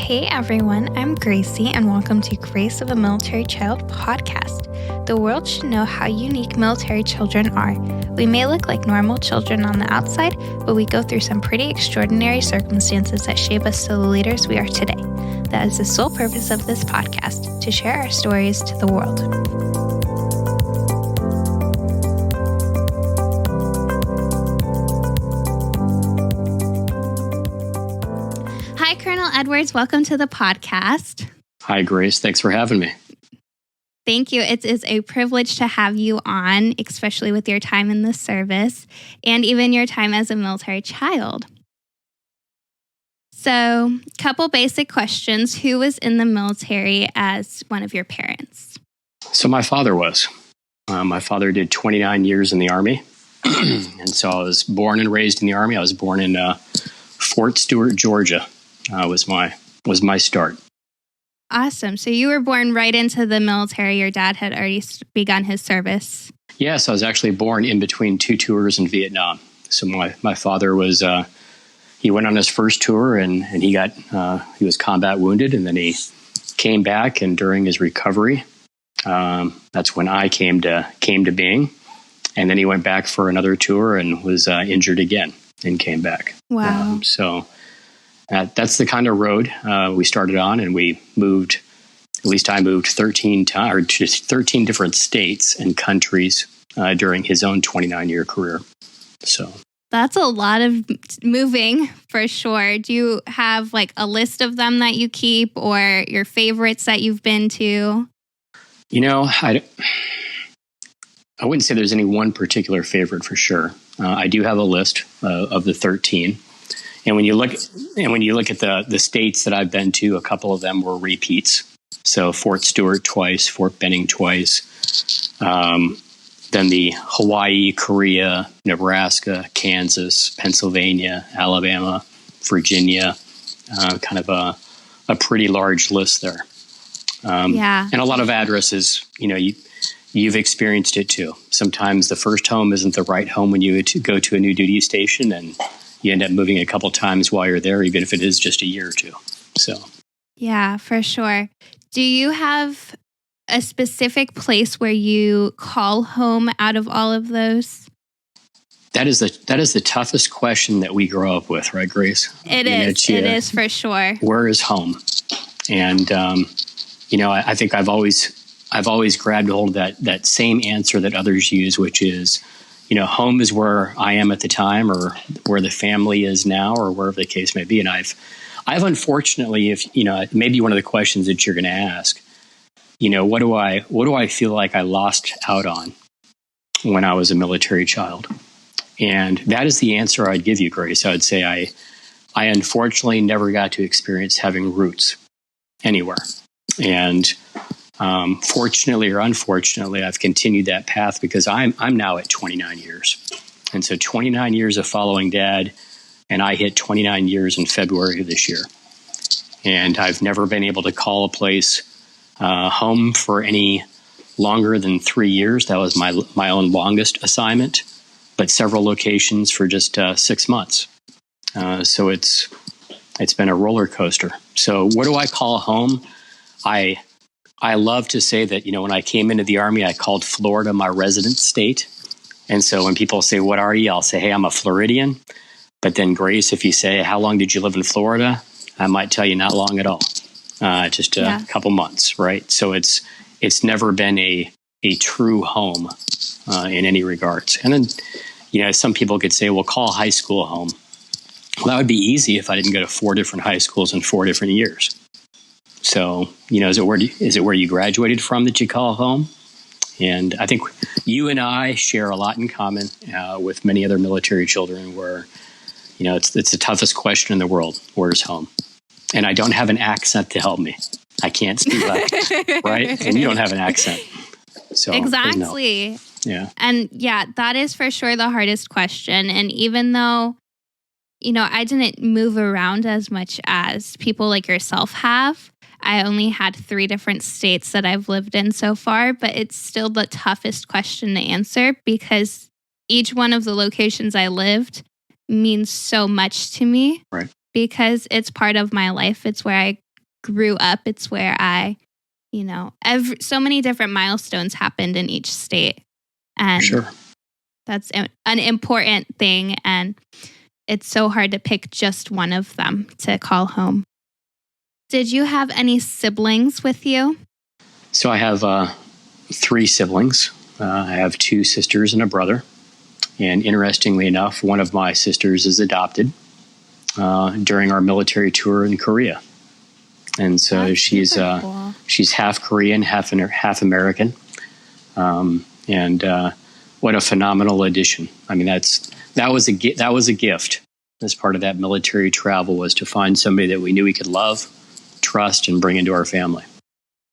Hey everyone, I'm Gracie and welcome to Grace of a Military Child podcast. The world should know how unique military children are. We may look like normal children on the outside, but we go through some pretty extraordinary circumstances that shape us to the leaders we are today. That is the sole purpose of this podcast, to share our stories to the world. Hi, Colonel Edwards. Welcome to the podcast. Hi, Grace. Thanks for having me. Thank you. It is a privilege to have you on, especially with your time in the service and even your time as a military child. So, couple basic questions. Who was in the military as one of your parents? So my father was. My father did 29 years in the Army. And so I was born and raised in the Army. I was born in Fort Stewart, Georgia. Was my start. Awesome. So you were born right into the military. Your dad had already begun his service. Yes, I was actually born in between two tours in Vietnam. So my father was, he went on his first tour and he was combat wounded, and then he came back, and during his recovery, that's when I came to being. And then he went back for another tour and was injured again and came back. Wow. That's the kind of road we started on, and we moved. At least I moved 13 times, or just 13 different states and countries during his own 29-year career. So that's a lot of moving for sure. Do you have like a list of them that you keep, or your favorites that you've been to? You know, I wouldn't say there's any one particular favorite for sure. I do have a list of the 13. And when you look at the states that I've been to, a couple of them were repeats. So Fort Stewart twice, Fort Benning twice, then the Hawaii, Korea, Nebraska, Kansas, Pennsylvania, Alabama, Virginia, kind of a pretty large list there. And a lot of addresses, you've experienced it too. Sometimes the first home isn't the right home when you go to a new duty station, and you end up moving a couple times while you're there, even if it is just a year or two. So, yeah, for sure. Do you have a specific place where you call home out of all of those? That is the toughest question that we grow up with, right, Grace? It is for sure. Where is home? And I think I've always grabbed hold of that same answer that others use, which is, home is where I am at the time, or where the family is now, or wherever the case may be. And I've unfortunately, if maybe one of the questions that you're going to ask, what do I feel like I lost out on when I was a military child? And that is the answer I'd give you, Grace. I would say I unfortunately never got to experience having roots anywhere. And fortunately or unfortunately, I've continued that path because I'm now at 29 years. And so 29 years of following Dad, and I hit 29 years in February of this year. And I've never been able to call a place home for any longer than 3 years. That was my own longest assignment, but several locations for just 6 months. So it's been a roller coaster. So what do I call home? I love to say that, when I came into the Army, I called Florida my resident state. And so when people say, what are you? I'll say, hey, I'm a Floridian. But then, Grace, if you say, how long did you live in Florida? I might tell you not long at all. Just a couple months, right? So it's never been a true home in any regards. And then, some people could say, well, call high school home. Well, that would be easy if I didn't go to 4 different high schools in 4 different years. So, is it where you graduated from that you call home? And I think you and I share a lot in common with many other military children where, it's the toughest question in the world. Where's home? And I don't have an accent to help me. I can't speak like, right? And you don't have an accent. So exactly. No. Yeah. And that is for sure the hardest question. And even though, I didn't move around as much as people like yourself have, I only had 3 different states that I've lived in so far, but it's still the toughest question to answer because each one of the locations I lived means so much to me. Right. Because it's part of my life. It's where I grew up. It's where so many different milestones happened in each state. And Sure. that's an important thing. And it's so hard to pick just one of them to call home. Did you have any siblings with you? So I have 3 siblings. I have 2 sisters and a brother. And interestingly enough, one of my sisters is adopted during our military tour in Korea. And so That's she's cool. she's half Korean, half American. And what a phenomenal addition. I mean, that was a gift as part of that military travel, was to find somebody that we knew we could love, trust, and bring into our family.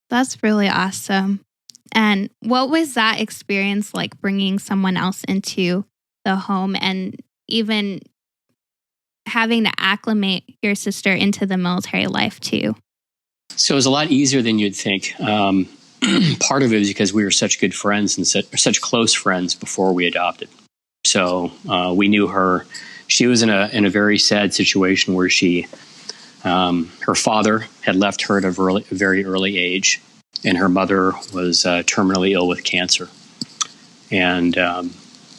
That's really awesome. And what was that experience like, bringing someone else into the home and even having to acclimate your sister into the military life too? So it was a lot easier than you'd think. Part of it is because we were such good friends and such close friends before we adopted. So we knew her. She was in a very sad situation where her father had left her at a very early age, and her mother was terminally ill with cancer. And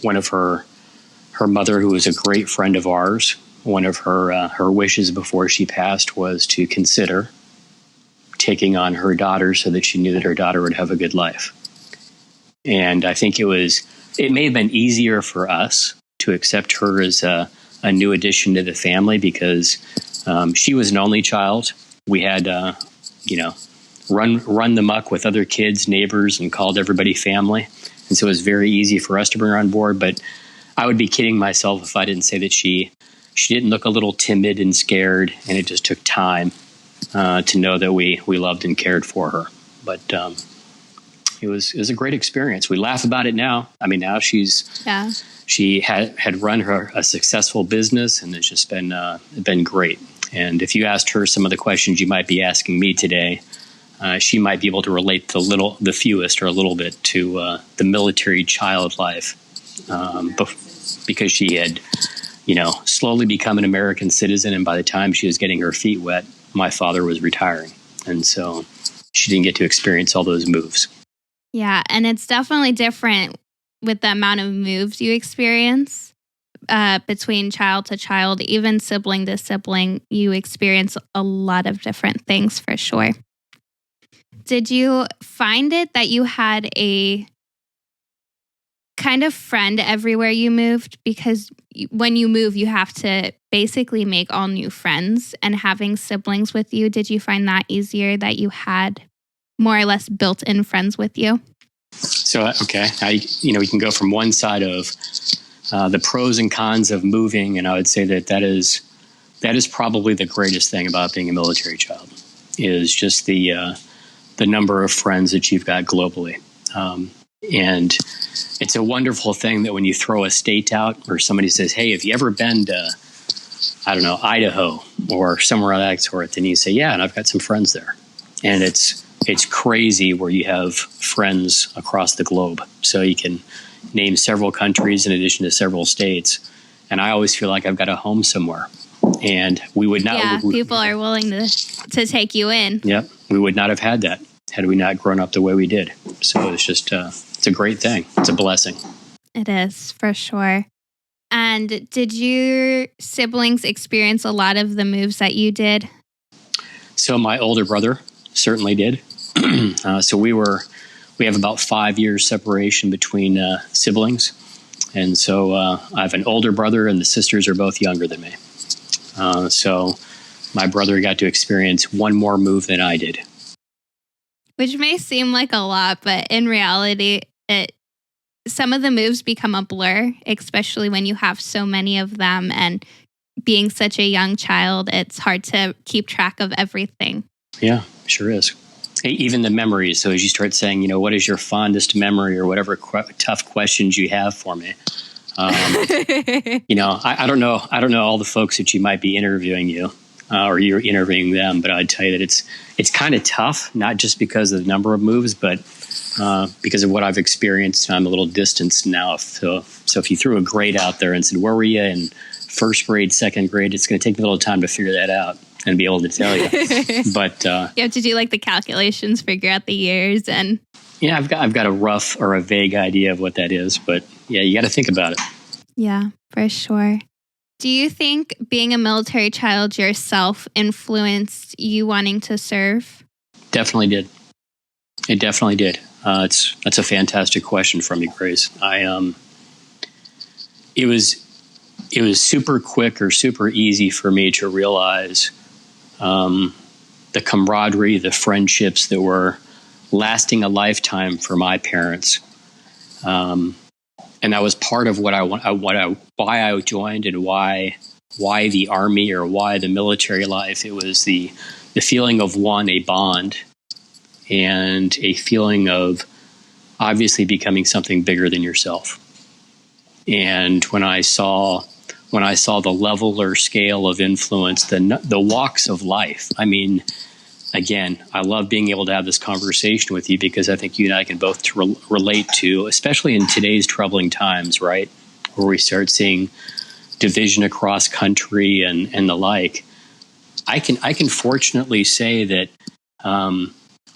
one of her mother, who was a great friend of ours, one of her wishes before she passed was to consider taking on her daughter so that she knew that her daughter would have a good life. And I think it may have been easier for us to accept her as a new addition to the family because she was an only child. We had, run the muck with other kids, neighbors, and called everybody family. And so it was very easy for us to bring her on board. But I would be kidding myself if I didn't say that she didn't look a little timid and scared, and it just took time to know that we loved and cared for her. But it was a great experience. We laugh about it now. I mean, now she had run a successful business, and it's just been great. And if you asked her some of the questions you might be asking me today, she might be able to relate the fewest or a little bit to the military child life, because she had, slowly become an American citizen, and by the time she was getting her feet wet, my father was retiring, and so she didn't get to experience all those moves. Yeah, and it's definitely different with the amount of moves you experience between child to child, even sibling to sibling. You experience a lot of different things for sure. Did you find it that you had a kind of friend everywhere you moved? Because when you move, you have to basically make all new friends, and having siblings with you, did you find that easier, that you had more or less built-in friends with you? So, okay, we can go from one side of the pros and cons of moving, and I would say that is probably the greatest thing about being a military child, is just the number of friends that you've got globally. And it's a wonderful thing that when you throw a state out, or somebody says, "Hey, have you ever been to, I don't know, Idaho or somewhere of that sort?" Then you say, "Yeah, and I've got some friends there." And it's crazy where you have friends across the globe. So you can name several countries in addition to several states. And I always feel like I've got a home somewhere. And we would not. Yeah, people are willing to take you in. Yep, we would not have had that had we not grown up the way we did. So it's just it's a great thing. It's a blessing. It is, for sure. And did your siblings experience a lot of the moves that you did? So my older brother certainly did. So we have about 5 years separation between siblings. And so I have an older brother, and the sisters are both younger than me. So my brother got to experience one more move than I did. Which may seem like a lot, but in reality, some of the moves become a blur, especially when you have so many of them. And being such a young child, it's hard to keep track of everything. Yeah, sure is. Even the memories. So as you start saying, what is your fondest memory, or whatever tough questions you have for me. I don't know all the folks that you might be interviewing or you're interviewing them, but I'd tell you that it's kind of tough, not just because of the number of moves, but because of what I've experienced. I'm a little distanced now. So if you threw a grade out there and said, "Where were you in first grade, second grade?" it's going to take me a little time to figure that out. and be able to tell you. But you have to do like the calculations, figure out the years, and yeah, I've got a rough or a vague idea of what that is. But yeah, you got to think about it. Yeah, for sure. Do you think being a military child yourself influenced you wanting to serve? Definitely did. It definitely did. That's a fantastic question from you, Grace. It was super quick or super easy for me to realize the camaraderie, the friendships that were lasting a lifetime for my parents, and that was part of why I joined and why the Army or why the military life. It was the feeling of a bond, and a feeling of obviously becoming something bigger than yourself. And when I saw the level or scale of influence, the walks of life. I mean, again, I love being able to have this conversation with you because I think you and I can both relate to, especially in today's troubling times, right, where we start seeing division across country and the like. I can fortunately say that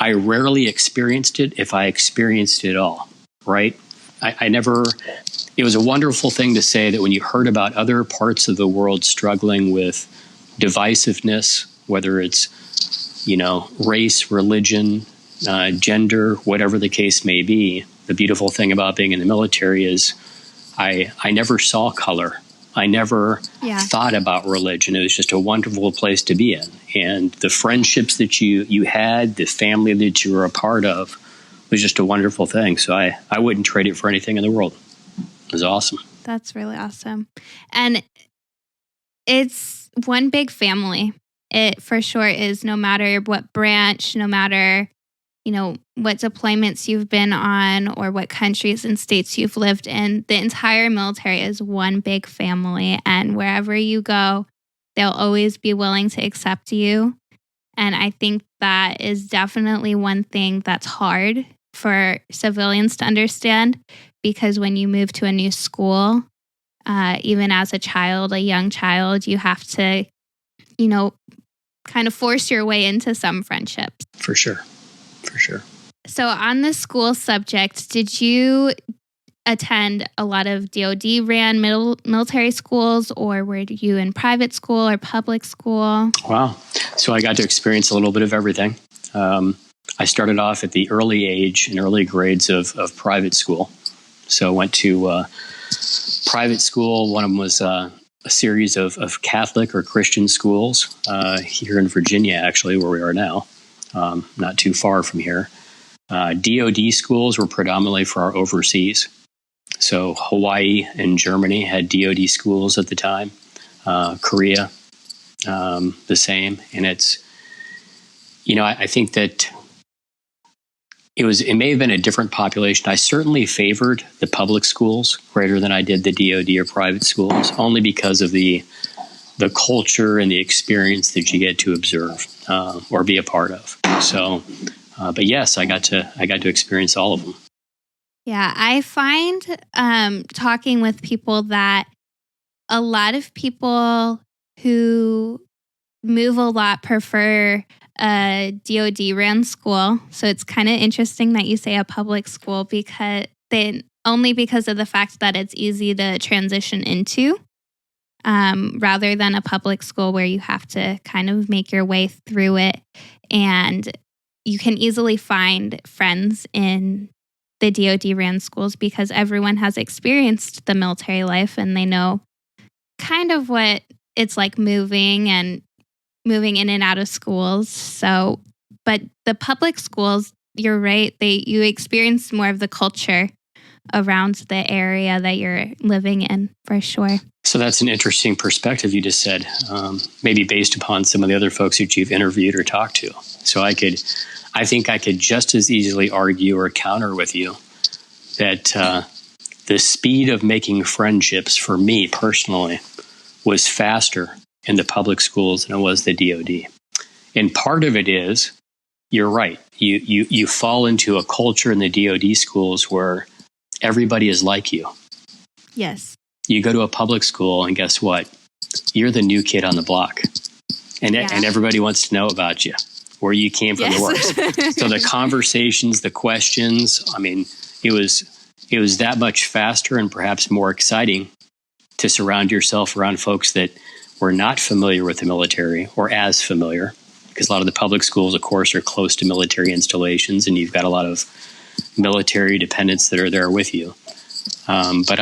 I rarely experienced it, if I experienced it at all, right? I never. It was a wonderful thing to say that when you heard about other parts of the world struggling with divisiveness, whether it's, race, religion, gender, whatever the case may be, the beautiful thing about being in the military is I never saw color. I never thought about religion. It was just a wonderful place to be in. And the friendships that you had, the family that you were a part of, was just a wonderful thing. So I wouldn't trade it for anything in the world. It was awesome. That's really awesome. And it's one big family. It for sure is, no matter what branch, no matter, what deployments you've been on or what countries and states you've lived in, the entire military is one big family. And wherever you go, they'll always be willing to accept you. And I think that is definitely one thing that's hard for civilians to understand, because when you move to a new school, even as a young child, you have to, kind of force your way into some friendships. For sure. So on the school subject, did you attend a lot of DoD ran military schools, or were you in private school or public school? Wow. So I got to experience a little bit of everything. I started off at the early grades of private school. So I went to private school. One of them was a series of Catholic or Christian schools here in Virginia, actually, where we are now, not too far from here. DoD schools were predominantly for our overseas. So Hawaii and Germany had DoD schools at the time. Korea, the same. And it's, I think that it may have been a different population. I certainly favored the public schools greater than I did the DoD or private schools, only because of the culture and the experience that you get to observe or be a part of. So, but yes, I got to experience all of them. Yeah, I find talking with people that a lot of people who move a lot prefer a DoD ran school. So it's kind of interesting that you say a public school, because only because of the fact that it's easy to transition into, rather than a public school where you have to kind of make your way through it. And you can easily find friends in the DoD ran schools because everyone has experienced the military life and they know kind of what it's like moving in and out of schools. So, but the public schools, you're right, you experience more of the culture around the area that you're living in, for sure. So that's an interesting perspective you just said, maybe based upon some of the other folks that you've interviewed or talked to. So I think I could just as easily argue or counter with you that the speed of making friendships for me personally was faster in the public schools than it was the DoD. And part of it is, you're right, you fall into a culture in the DoD schools where everybody is like you. Yes. You go to a public school and guess what? You're the new kid on the block. and everybody wants to know about you, where you came from, the works. So the conversations, the questions, I mean, it was that much faster and perhaps more exciting to surround yourself around folks that were not familiar with the military or as familiar, because a lot of the public schools, of course, are close to military installations, and you've got a lot of military dependents that are there with you. But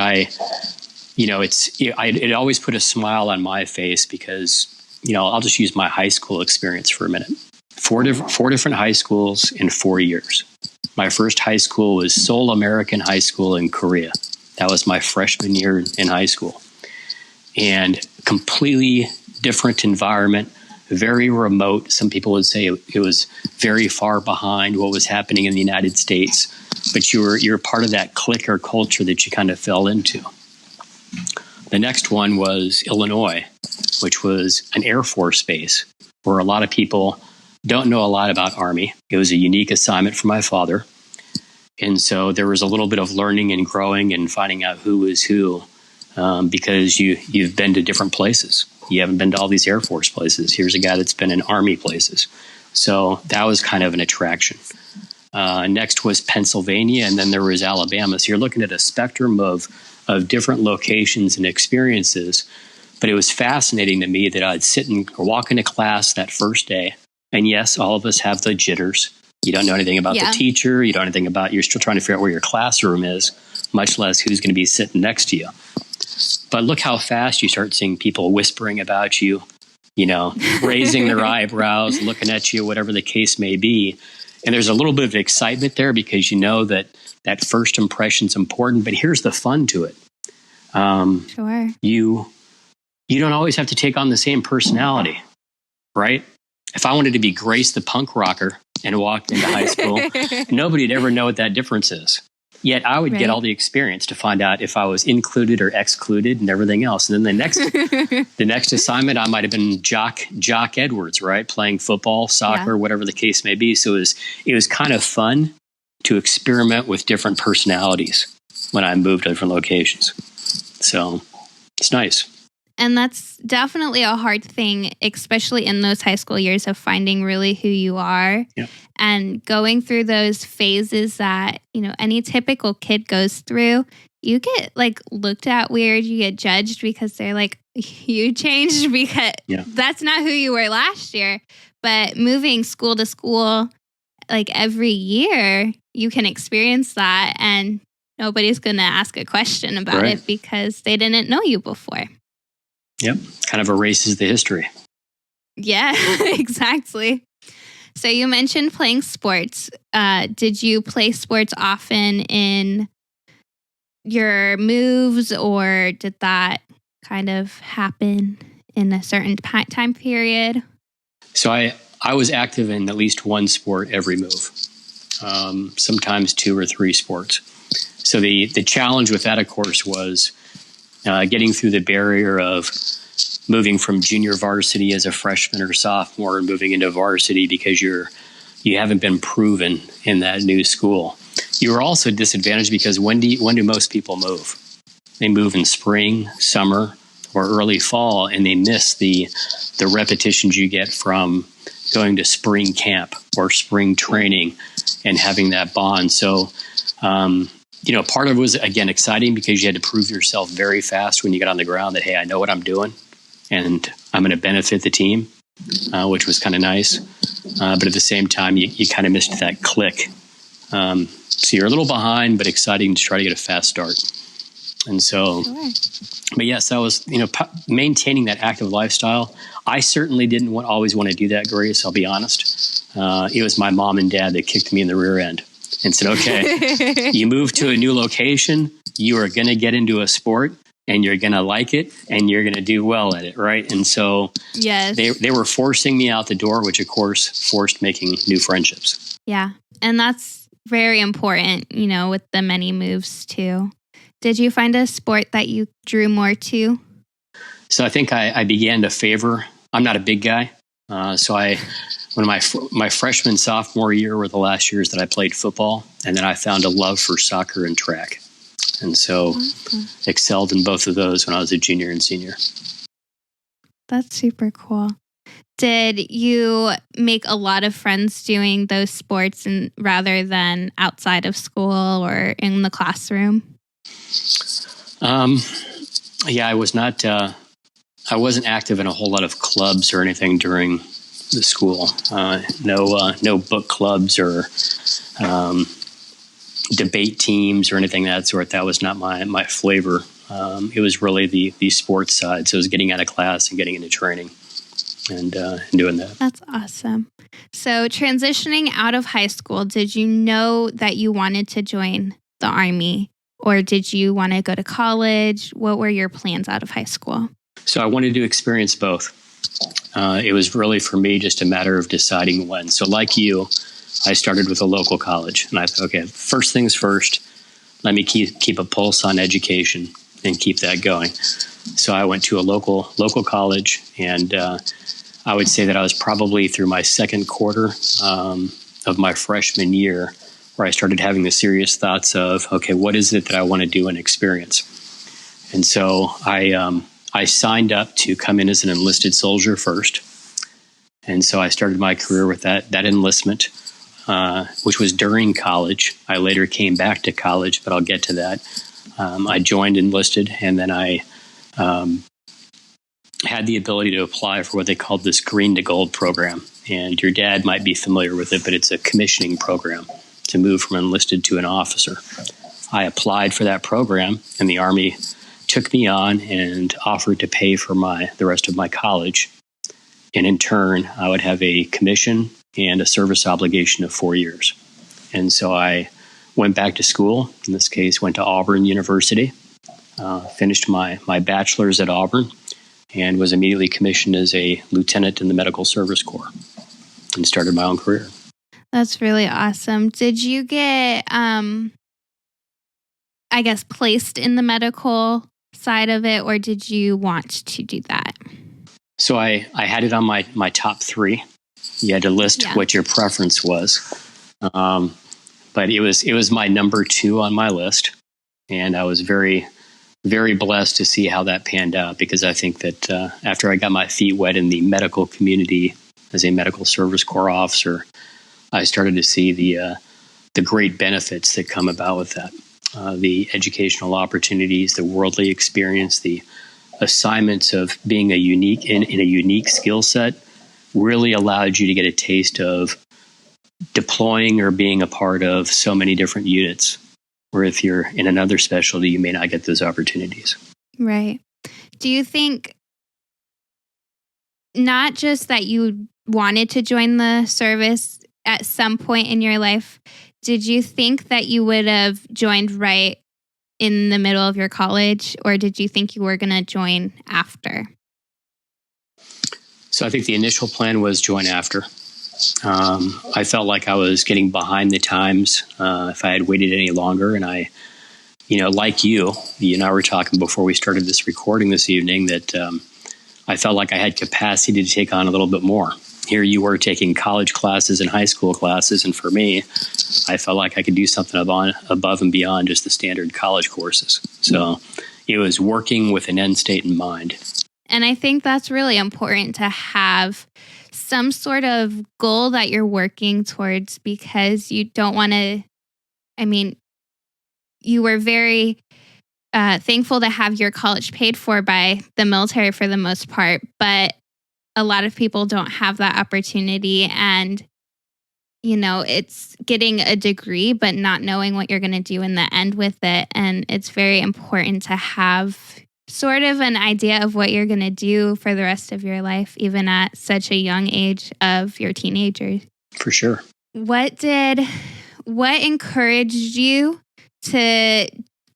it always put a smile on my face because, I'll just use my high school experience for a minute. Four different high schools in 4 years. My first high school was Seoul American High School in Korea. That was my freshman year in high school. And completely different environment, very remote. Some people would say it was very far behind what was happening in the United States, but you're part of that clique or culture that you kind of fell into. The next one was Illinois, which was an Air Force base where a lot of people don't know a lot about Army. It was a unique assignment for my father. And so there was a little bit of learning and growing and finding out who was who, because you've been to different places. You haven't been to all these Air Force places. Here's a guy that's been in Army places. So that was kind of an attraction. Next was Pennsylvania, and then there was Alabama. So you're looking at a spectrum of different locations and experiences. But it was fascinating to me that I'd sit and walk into class that first day. And yes, all of us have the jitters. You don't know anything about the teacher. You don't know anything about, you're still trying to figure out where your classroom is, much less who's going to be sitting next to you. But look how fast you start seeing people whispering about you, raising their eyebrows, looking at you, whatever the case may be. And there's a little bit of excitement there because you know that first impression is important. But here's the fun to it. Sure. You don't always have to take on the same personality, right? If I wanted to be Grace the punk rocker and walked into high school, nobody'd ever know what that difference is. Yet I would get all the experience to find out if I was included or excluded and everything else. And then the next assignment, I might have been Jock Edwards, right? Playing football, soccer, whatever the case may be. So it was kind of fun to experiment with different personalities when I moved to different locations. So it's nice. And that's definitely a hard thing, especially in those high school years, of finding really who you are and going through those phases that, any typical kid goes through. You get looked at weird, you get judged because they're like, you changed because that's not who you were last year. But moving school to school, every year, you can experience that and nobody's going to ask a question about it because they didn't know you before. Yep. Kind of erases the history. Yeah, exactly. So you mentioned playing sports. Did you play sports often in your moves, or did that kind of happen in a certain time period? So I was active in at least one sport every move, sometimes 2 or 3 sports. So the challenge with that, of course, was getting through the barrier of moving from junior varsity as a freshman or sophomore and moving into varsity because you haven't been proven in that new school. You were also disadvantaged because when do most people move? They move in spring, summer, or early fall, and they miss the repetitions you get from going to spring camp or spring training and having that bond. So, part of it was, again, exciting because you had to prove yourself very fast when you got on the ground that, hey, I know what I'm doing and I'm going to benefit the team, which was kind of nice. But at the same time, you kind of missed that click. So you're a little behind, but exciting to try to get a fast start. And so, but yes, that was, maintaining that active lifestyle. I certainly didn't always want to do that, Grace, I'll be honest. It was my mom and dad that kicked me in the rear end and said, okay, you move to a new location, you are going to get into a sport and you're going to like it and you're going to do well at it. Right. And so they were forcing me out the door, which of course forced making new friendships. Yeah. And that's very important, with the many moves too. Did you find a sport that you drew more to? So I think I began to favor, I'm not a big guy. When my freshman, sophomore year were the last years that I played football. And then I found a love for soccer and track. And so excelled in both of those when I was a junior and senior. That's super cool. Did you make a lot of friends doing those sports and rather than outside of school or in the classroom? Yeah, I was not. I wasn't active in a whole lot of clubs or anything during the school. No book clubs or debate teams or anything of that sort. That was not my flavor. It was really the sports side. So it was getting out of class and getting into training and doing that. That's awesome. So transitioning out of high school, did you know that you wanted to join the Army? Or did you want to go to college? What were your plans out of high school? So I wanted to experience both. It was really for me just a matter of deciding when. So like you, I started with a local college. And I thought, okay, first things first, let me keep a pulse on education and keep that going. So I went to a local college, and I would say that I was probably through my second quarter of my freshman year where I started having the serious thoughts of, okay, what is it that I want to do and experience? And so I signed up to come in as an enlisted soldier first. And so I started my career with that enlistment, which was during college. I later came back to college, but I'll get to that. I joined enlisted, and then I had the ability to apply for what they called this Green to Gold program. And your dad might be familiar with it, but it's a commissioning program to move from enlisted to an officer. I applied for that program, and the Army took me on and offered to pay for the rest of my college. And in turn, I would have a commission and a service obligation of 4 years. And so I went back to school, in this case, went to Auburn University, finished my bachelor's at Auburn, and was immediately commissioned as a lieutenant in the Medical Service Corps and started my own career. That's really awesome. Did you get, placed in the medical side of it, or did you want to do that? So I had it on my top three. You had to list what your preference was. But it was my number 2 on my list. And I was very, very blessed to see how that panned out, because I think that after I got my feet wet in the medical community as a Medical Service Corps officer, I started to see the great benefits that come about with that. The educational opportunities, the worldly experience, the assignments of being in a unique skill set really allowed you to get a taste of deploying or being a part of so many different units, where if you're in another specialty, you may not get those opportunities. Right. Do you think not just that you wanted to join the service at some point in your life, did you think that you would have joined right in the middle of your college, or did you think you were going to join after? So I think the initial plan was join after. I felt like I was getting behind the times if I had waited any longer. And I, like you and I were talking before we started this recording this evening, that I felt like I had capacity to take on a little bit more. Here you were taking college classes and high school classes. And for me, I felt like I could do something above and beyond just the standard college courses. So it was working with an end state in mind. And I think that's really important to have some sort of goal that you're working towards, because you don't want to, you were very thankful to have your college paid for by the military for the most part, but a lot of people don't have that opportunity, and it's getting a degree but not knowing what you're going to do in the end with it. And it's very important to have sort of an idea of what you're going to do for the rest of your life, even at such a young age of your teenagers. For sure. What encouraged you to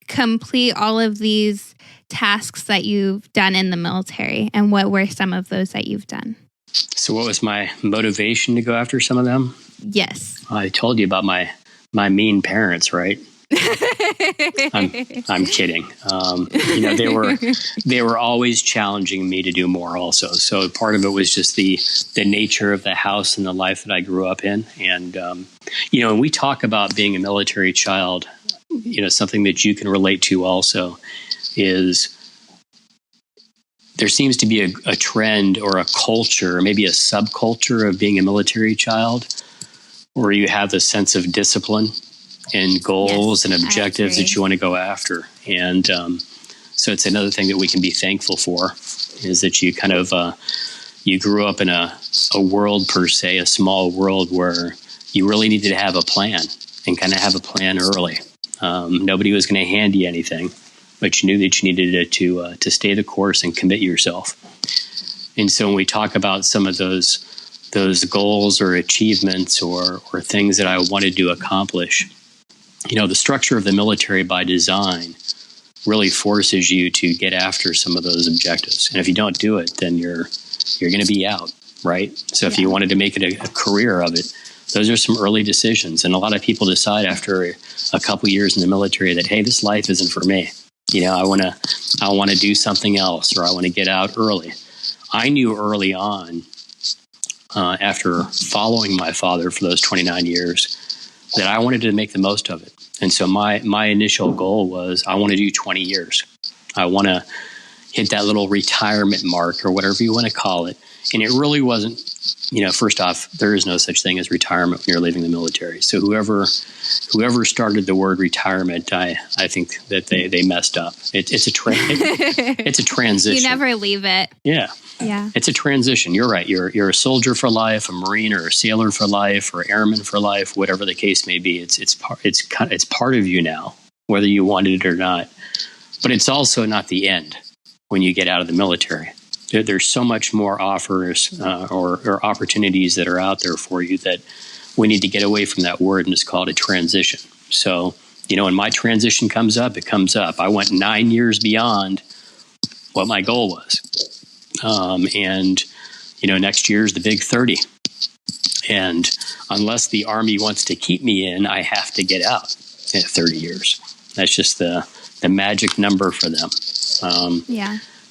complete all of these tasks that you've done in the military, and what were some of those that you've done? So what was my motivation to go after some of them? Yes. I told you about my mean parents, right? I'm kidding. They were always challenging me to do more also. So part of it was just the nature of the house and the life that I grew up in. And, when we talk about being a military child, something that you can relate to also is there seems to be a trend or a culture, or maybe a subculture of being a military child, where you have a sense of discipline and goals and objectives that you want to go after. And so it's another thing that we can be thankful for, is that you kind of, you grew up in a world per se, a small world where you really needed to have a plan and kind of have a plan early. Nobody was going to hand you anything, but you knew that you needed to stay the course and commit yourself. And so when we talk about some of those goals or achievements or things that I wanted to accomplish, the structure of the military by design really forces you to get after some of those objectives. And if you don't do it, then you're going to be out, right? So if you wanted to make it a career of it, those are some early decisions. And a lot of people decide after a couple years in the military that, hey, this life isn't for me. I want to do something else, or I want to get out early. I knew early on, after following my father for those 29 years, that I wanted to make the most of it. And so my initial goal was, I want to do 20 years. I want to hit that little retirement mark, or whatever you want to call it. And it really wasn't, first off, there is no such thing as retirement when you're leaving the military. So whoever started the word retirement, I think that they messed up. It's a transition. You never leave it. Yeah. Yeah. It's a transition. You're right. You're a soldier for life, a Marine or a sailor for life, or airman for life, whatever the case may be. It's part of you now, whether you wanted it or not. But it's also not the end when you get out of the military. There's so much more offers or opportunities that are out there for you that we need to get away from that word and just call it a transition. So, when my transition comes up, it comes up. I went 9 years beyond what my goal was. Next year is the big 30. And unless the Army wants to keep me in, I have to get out at 30 years. That's just the magic number for them.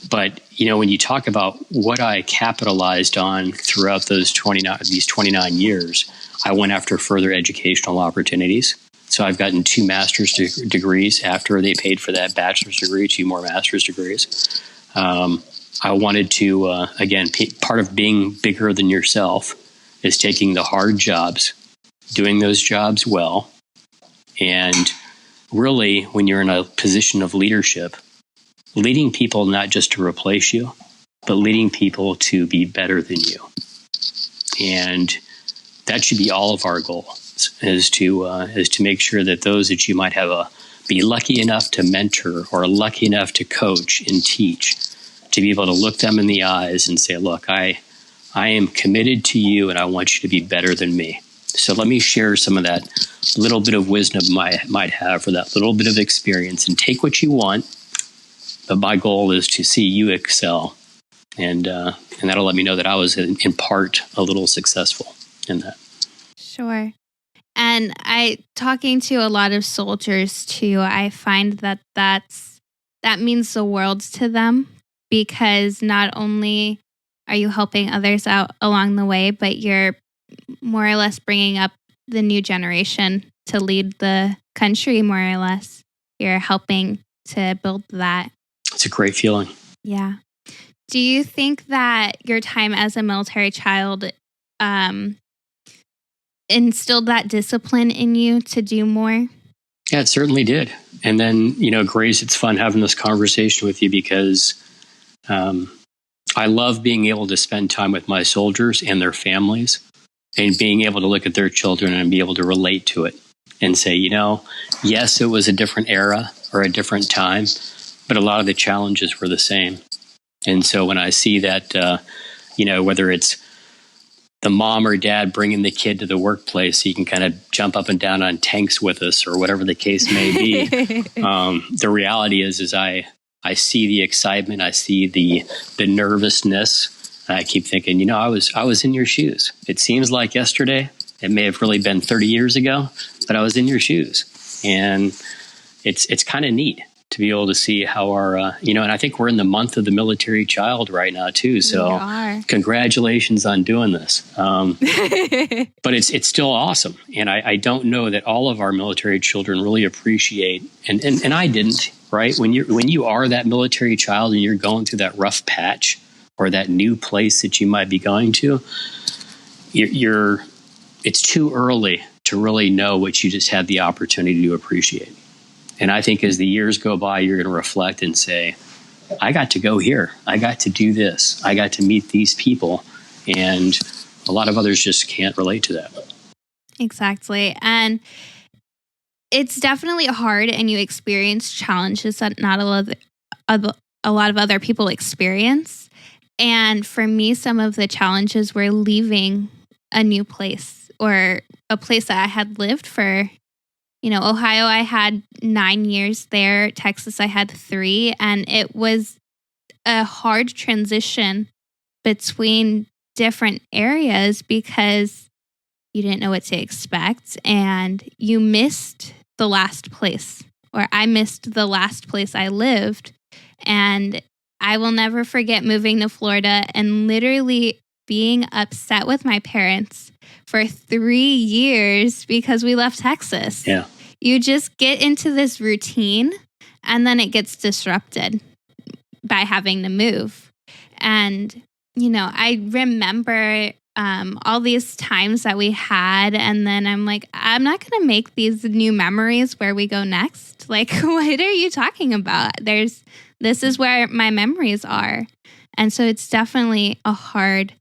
But, when you talk about what I capitalized on throughout these 29 years, I went after further educational opportunities. So I've gotten 2 master's degrees after they paid for that bachelor's degree, 2 more master's degrees. I wanted to, again, part of being bigger than yourself is taking the hard jobs, doing those jobs well. And really, when you're in a position of leadership, leading people not just to replace you, but leading people to be better than you. And that should be all of our goals, is to make sure that those that you might be lucky enough to mentor or lucky enough to coach and teach, to be able to look them in the eyes and say, look, I am committed to you and I want you to be better than me. So let me share some of that little bit of wisdom I might have, or that little bit of experience, and take what you want. But my goal is to see you excel. And that'll let me know that I was in part a little successful in that. Sure. And talking to a lot of soldiers too, I find that means the world to them, because not only are you helping others out along the way, but you're more or less bringing up the new generation to lead the country, more or less. You're helping to build that. It's a great feeling. Yeah. Do you think that your time as a military child instilled that discipline in you to do more? Yeah, it certainly did. And then, Grace, it's fun having this conversation with you, because I love being able to spend time with my soldiers and their families, and being able to look at their children and be able to relate to it and say, yes, it was a different era or a different time, but a lot of the challenges were the same. And so when I see that, whether it's the mom or dad bringing the kid to the workplace so you can kind of jump up and down on tanks with us, or whatever the case may be, the reality is I see the excitement, I see the nervousness. And I keep thinking, I was in your shoes. It seems like yesterday. It may have really been 30 years ago, but I was in your shoes. And it's kind of neat to be able to see how our, and I think we're in the month of the military child right now too. So congratulations on doing this. But it's still awesome. And I don't know that all of our military children really appreciate, and I didn't, right? When you are that military child and you're going through that rough patch or that new place that you might be going to, it's too early to really know what you just had the opportunity to appreciate. And I think as the years go by, you're going to reflect and say, I got to go here. I got to do this. I got to meet these people. And a lot of others just can't relate to that. Exactly. And it's definitely hard, and you experience challenges that not a lot of other people experience. And for me, some of the challenges were leaving a new place or a place that I had lived for. Ohio, I had 9 years there. Texas, I had 3. And it was a hard transition between different areas because you didn't know what to expect, and you missed the last place, or I missed the last place I lived. And I will never forget moving to Florida and literally being upset with my parents for 3 years because we left Texas. Yeah. You just get into this routine and then it gets disrupted by having to move. And, I remember all these times that we had, and then I'm like, I'm not going to make these new memories where we go next. Like, what are you talking about? This is where my memories are. And so it's definitely a hard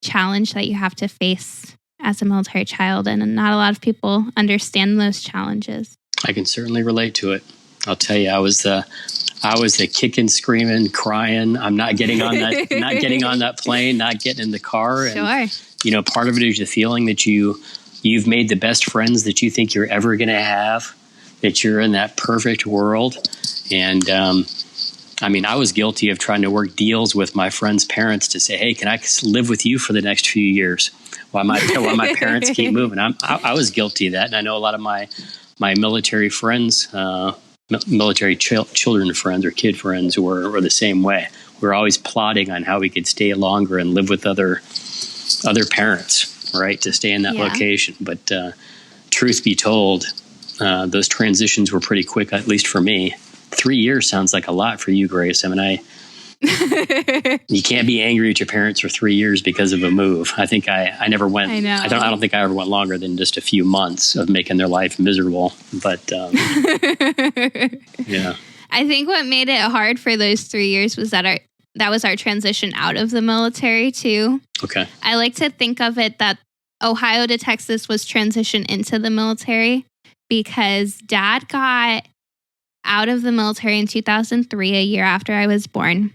challenge that you have to face as a military child, and not a lot of people understand those challenges. I can certainly relate to it. I'll tell you, I was the kicking, screaming, crying. I'm not getting on that plane, not getting in the car. Sure. And, part of it is the feeling that you've made the best friends that you think you're ever going to have, that you're in that perfect world. And, I was guilty of trying to work deals with my friends' parents to say, hey, can I live with you for the next few years while my parents keep moving? I was guilty of that. And I know a lot of my military friends, military children friends or kid friends were the same way. We were always plotting on how we could stay longer and live with other parents, right, to stay in that location. But truth be told, those transitions were pretty quick, at least for me. 3 years sounds like a lot for you, Grace. You can't be angry at your parents for 3 years because of a move. I think I never went. I know. I don't think I ever went longer than just a few months of making their life miserable. But yeah, I think what made it hard for those 3 years was that was our transition out of the military too. Okay. I like to think of it that Ohio to Texas was transition into the military because Dad got out of the military in 2003, a year after I was born.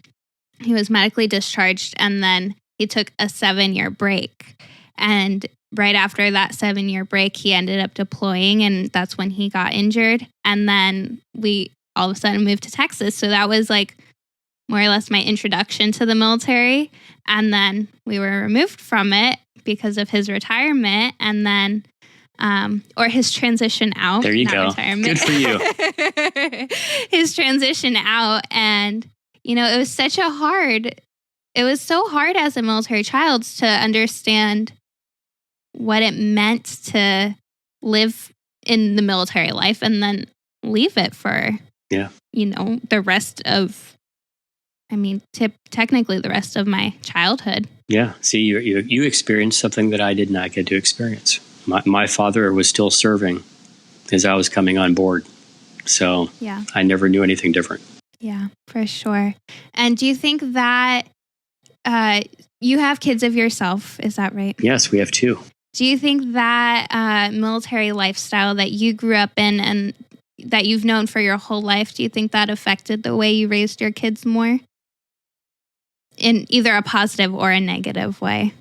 He was medically discharged, and then he took a 7-year break. And right after that 7-year break, he ended up deploying, and that's when he got injured. And then we all of a sudden moved to Texas. So that was like more or less my introduction to the military. And then we were removed from it because of his retirement, and then or his transition out. There you go. Retirement. Good for you. His transition out. And, it was so hard as a military child to understand what it meant to live in the military life and then leave it for, the rest of, technically the rest of my childhood. Yeah. See, you experienced something that I did not get to experience. My father was still serving as I was coming on board. So I never knew anything different. Yeah, for sure. And do you think that you have kids of yourself? Is that right? Yes, we have 2. Do you think that military lifestyle that you grew up in and that you've known for your whole life, do you think that affected the way you raised your kids more? In either a positive or a negative way?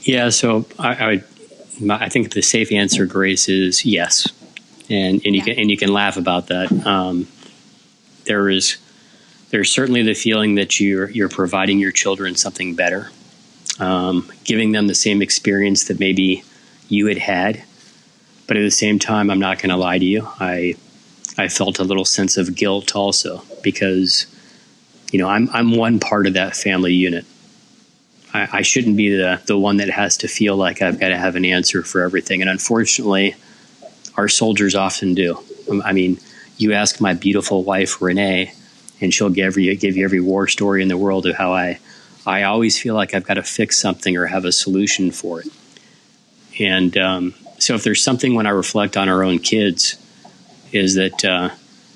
Yeah, so I think the safe answer, Grace, is yes, and you can laugh about that. There's certainly the feeling that you're providing your children something better, giving them the same experience that maybe you had. But at the same time, I'm not going to lie to you. I felt a little sense of guilt also because, I'm one part of that family unit. I shouldn't be the one that has to feel like I've got to have an answer for everything. And unfortunately, our soldiers often do. you ask my beautiful wife, Renee, and she'll give you every war story in the world of how I always feel like I've got to fix something or have a solution for it. And so if there's something when I reflect on our own kids is that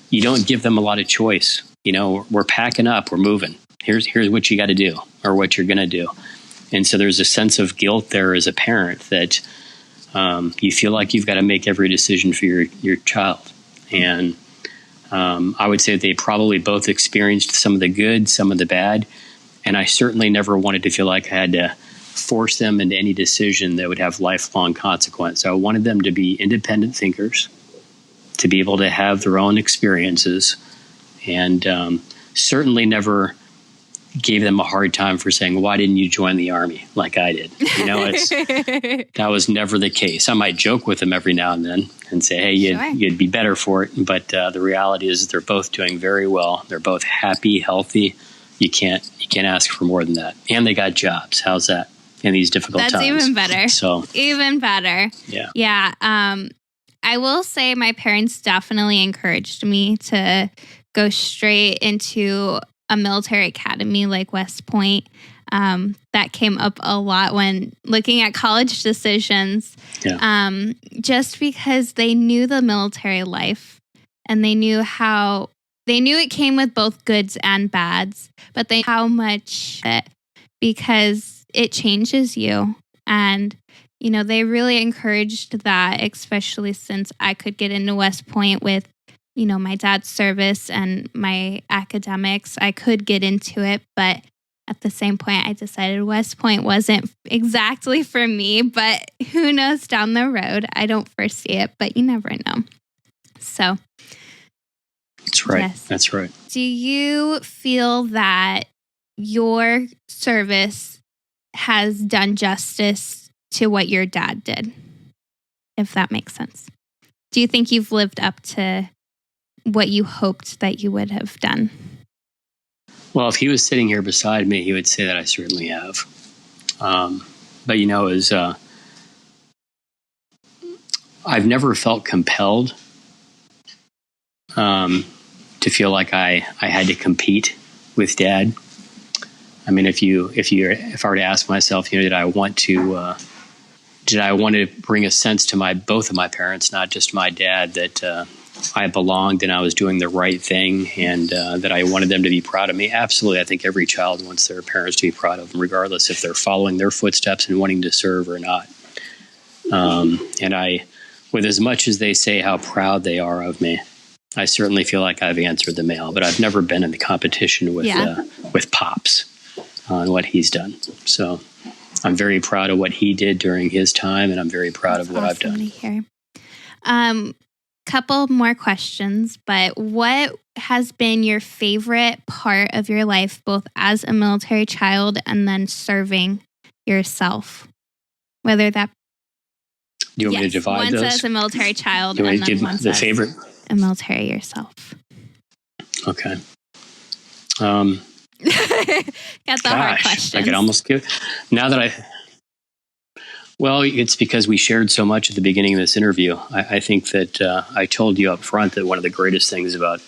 you don't give them a lot of choice. We're packing up, we're moving. Here's what you got to do or what you're going to do. And so there's a sense of guilt there as a parent that you feel like you've got to make every decision for your child. And I would say they probably both experienced some of the good, some of the bad. And I certainly never wanted to feel like I had to force them into any decision that would have lifelong consequence. So I wanted them to be independent thinkers, to be able to have their own experiences, and certainly never gave them a hard time for saying, why didn't you join the Army like I did? That was never the case. I might joke with them every now and then and say, hey, you'd be better for it. But the reality is they're both doing very well. They're both happy, healthy. You can't ask for more than that. And they got jobs. How's that in these difficult times? That's even better. So even better. Yeah. Yeah. I will say my parents definitely encouraged me to go straight into a military academy like West Point. That came up a lot when looking at college decisions. Yeah. Just because they knew the military life and they knew it came with both goods and bads, but they knew how much because it changes you. And, they really encouraged that, especially since I could get into West Point with my dad's service and my academics. I could get into it, but at the same point, I decided West Point wasn't exactly for me, but who knows down the road? I don't foresee it, but you never know. So. That's right. Yes. That's right. Do you feel that your service has done justice to what your dad did? If that makes sense. Do you think you've lived up to what you hoped that you would have done? Well, if he was sitting here beside me, he would say that I certainly have. But I've never felt compelled to feel like I had to compete with Dad. I mean, if I were to ask myself, did I want to bring a sense to both of my parents, not just my dad, that I belonged and I was doing the right thing, and that I wanted them to be proud of me. Absolutely. I think every child wants their parents to be proud of them, regardless if they're following their footsteps and wanting to serve or not. And with as much as they say how proud they are of me, I certainly feel like I've answered the mail, but I've never been in the competition with Pops on what he's done. So I'm very proud of what he did during his time, and I'm very proud of what I've done. To hear. Couple more questions, but what has been your favorite part of your life, both as a military child and then serving yourself? Whether that... Do you want me to divide those? Once as a military child, and then give once the as favorite? A military yourself. Okay. Got the hard questions. I could almost give... Now that Well, it's because we shared so much at the beginning of this interview. I think that I told you up front that one of the greatest things about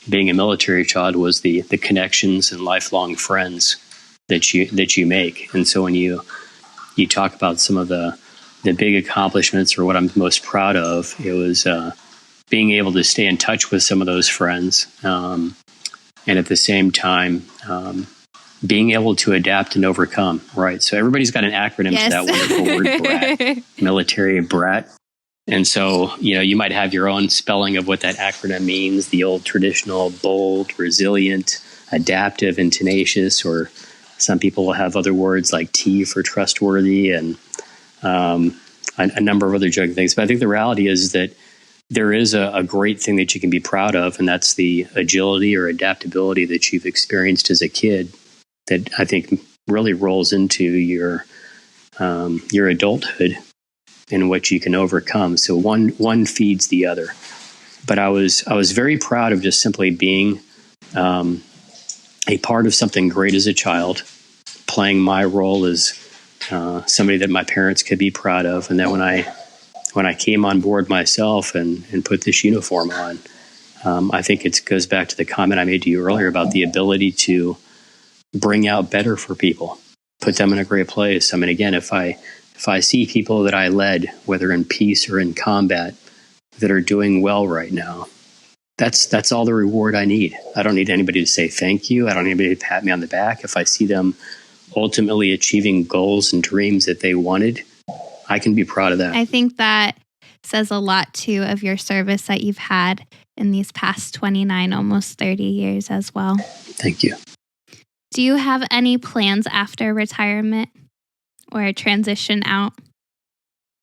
being a military child was the connections and lifelong friends that you make. And so when you talk about some of the big accomplishments or what I'm most proud of, it was being able to stay in touch with some of those friends, and at the same time being able to adapt and overcome, right? So everybody's got an acronym for that wonderful word, BRAT, military brat. And so, you might have your own spelling of what that acronym means, the old traditional bold, resilient, adaptive, and tenacious, or some people will have other words like T for trustworthy and a number of other joking things. But I think the reality is that there is a great thing that you can be proud of, and that's the agility or adaptability that you've experienced as a kid that I think really rolls into your adulthood and what you can overcome. So one feeds the other. But I was very proud of just simply being a part of something great as a child, playing my role as somebody that my parents could be proud of. And then when I came on board myself and put this uniform on, I think it goes back to the comment I made to you earlier about the ability to bring out better for people, put them in a great place. I mean, again, if I see people that I led, whether in peace or in combat, that are doing well right now, that's all the reward I need. I don't need anybody to say thank you. I don't need anybody to pat me on the back. If I see them ultimately achieving goals and dreams that they wanted, I can be proud of that. I think that says a lot, too, of your service that you've had in these past 29, almost 30 years as well. Thank you. Do you have any plans after retirement or transition out?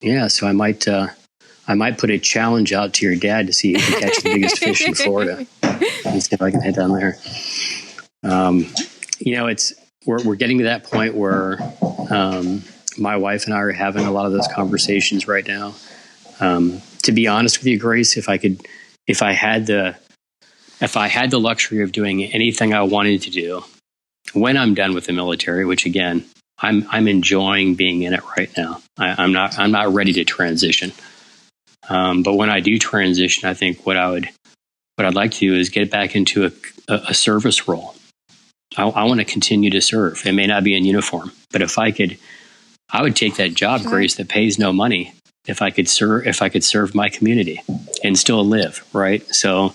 Yeah, so I might put a challenge out to your dad to see who can catch the biggest fish in Florida. Let's see if I can head down there. We're getting to that point where my wife and I are having a lot of those conversations right now. To be honest with you, Grace, if I had the luxury of doing anything I wanted to do when I'm done with the military, which again, I'm enjoying being in it right now. I'm not ready to transition. But when I do transition, I think what I'd like to do is get back into a service role. I want to continue to serve. It may not be in uniform, but if I could, I would take that job, Sure. Grace, that pays no money. If I could serve my community and still live, right? So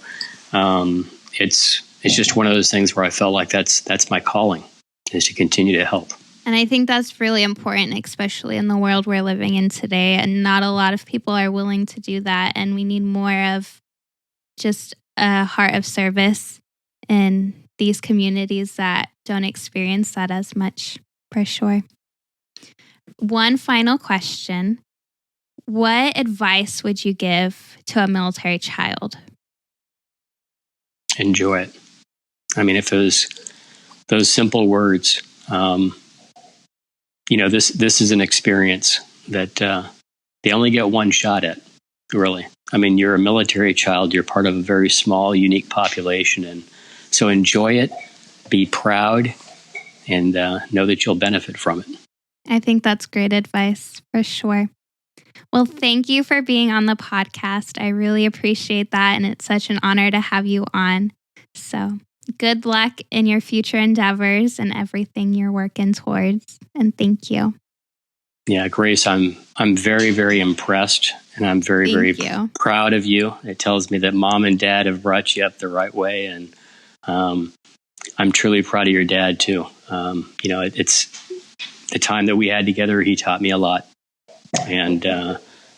it's just one of those things where I felt like that's my calling, is to continue to help. And I think that's really important, especially in the world we're living in today. And not a lot of people are willing to do that. And we need more of just a heart of service in these communities that don't experience that as much, for sure. One final question. What advice would you give to a military child? Enjoy it. I mean, if those simple words, this is an experience that they only get one shot at, really. I mean, you're a military child. You're part of a very small, unique population. And so enjoy it, be proud, and know that you'll benefit from it. I think that's great advice, for sure. Well, thank you for being on the podcast. I really appreciate that, and it's such an honor to have you on. So good luck in your future endeavors and everything you're working towards, and thank you. Yeah, Grace, I'm very, very impressed, and I'm very proud of you. It tells me that Mom and Dad have brought you up the right way, and I'm truly proud of your dad, too. It's the time that we had together, he taught me a lot. And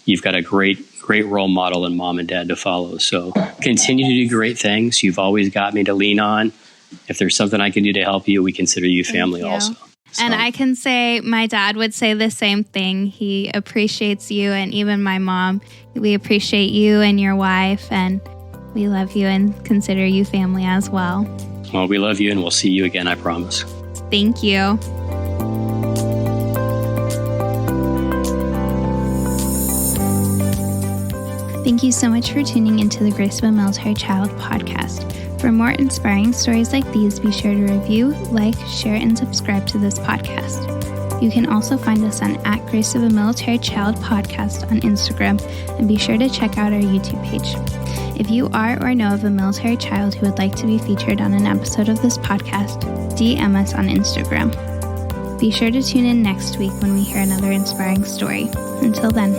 you've got a great role model in Mom and Dad to follow. So continue to do great things. You've always got me to lean on. If there's something I can do to help you, we consider you family also. So. And I can say my dad would say the same thing. He appreciates you, and even my mom. We appreciate you and your wife, and we love you and consider you family as well. Well, we love you, and we'll see you again, I promise. Thank you. Thank you so much for tuning into the Grace of a Military Child podcast. For more inspiring stories like these, be sure to review, like, share, and subscribe to this podcast. You can also find us on @Grace of a Military Child podcast on Instagram, and be sure to check out our YouTube page. If you are or know of a military child who would like to be featured on an episode of this podcast, DM us on Instagram. Be sure to tune in next week when we hear another inspiring story. Until then.